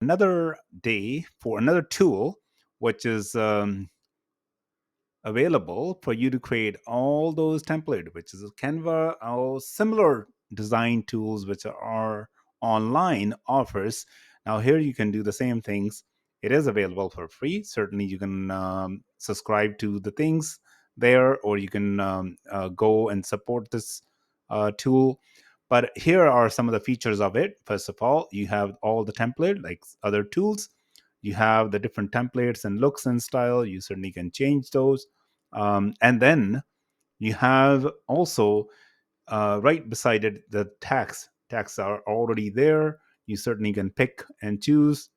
another day for another tool, which is available for you to create all those templates, which is Canva or similar design tools which are online offers. Now here you can do the same things. It is available for free. Certainly you can subscribe to the things there, or you can go and support this tool. But here are some of the features of it. First of all, you have all the template like other tools. You have the different templates and looks and style. You certainly can change those. And then you have also right beside it the tags are already there. You certainly can pick and choose.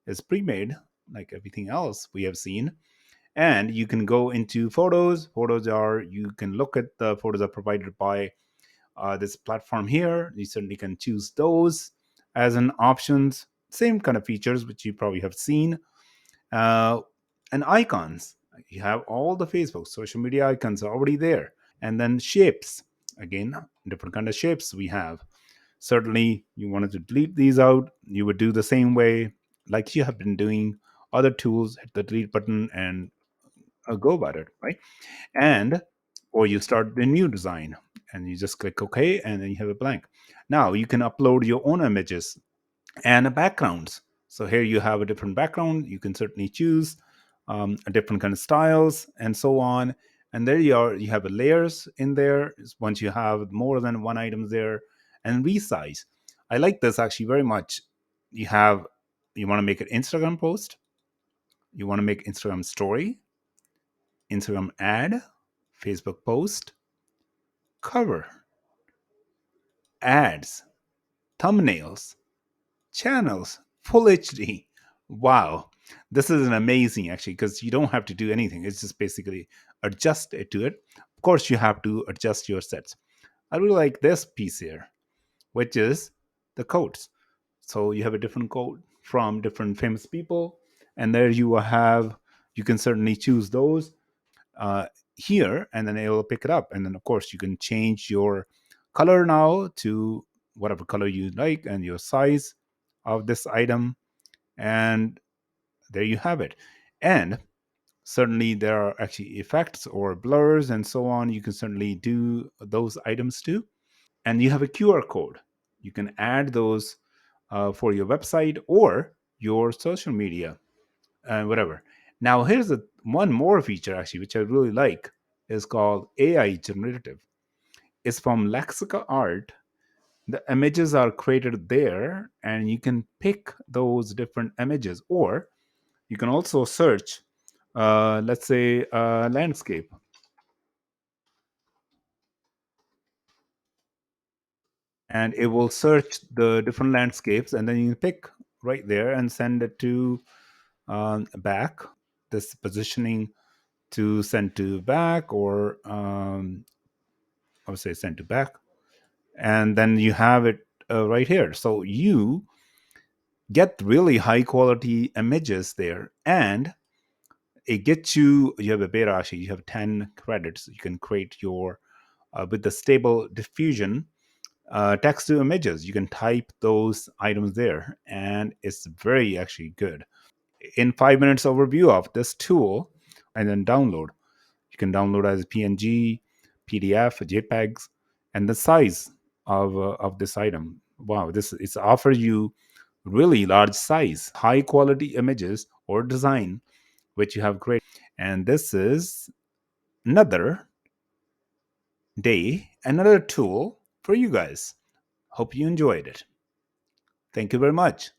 It's pre-made like everything else we have seen. And you can go into photos are, you can look at the photos are provided by this platform here. You certainly can choose those as an options. Same kind of features which you probably have seen. uh, and icons, you have all the Facebook social media icons are already there. And then shapes, again, different kind of shapes we have. Certainly you wanted to delete these out, you would do the same way like you have been doing other tools. Hit the delete button and go about it, right? And or you start the new design and you just click OK, and then you have a blank. Now you can upload your own images and backgrounds. So here you have a different background. You can certainly choose a different kind of styles and so on. And there you are. You have a layers in there. Once you have more than one item there, and resize. I like this actually very much. You have, you want to make an Instagram post. You want to make Instagram story, Instagram ad, Facebook post, cover, ads, thumbnails, channels, full HD. Wow. This is an amazing actually, because you don't have to do anything. It's just basically adjust it to it. Of course, you have to adjust your sets. I really like this piece here, which is the codes. So you have a different code from different famous people, and there you have, you can certainly choose those uh, here, and then it will pick it up. And then, of course, you can change your color now to whatever color you like, and your size of this item. And there you have it. And certainly, there are actually effects or blurs and so on. You can certainly do those items too. And you have a QR code. You can add those for your website or your social media and whatever. Now, here's one more feature actually, which I really like, is called AI generative. It's from Lexica Art. The images are created there, and you can pick those different images, or you can also search, let's say, landscape, and it will search the different landscapes, and then you can pick right there and send it to back. This positioning to send to back, or I would say send to back, and then you have it right here. So you get really high quality images there, and it gets you. You have a beta actually. You have 10 credits. You can create your with the stable diffusion text to images. You can type those items there, and it's very actually good. In 5 minutes overview of this tool, and then download. You can download as PNG, PDF, JPEGs, and the size of this item. Wow, this it offers you really large size, high quality images or design which you have created. And this is another day, another tool for you guys. Hope you enjoyed it. Thank you very much.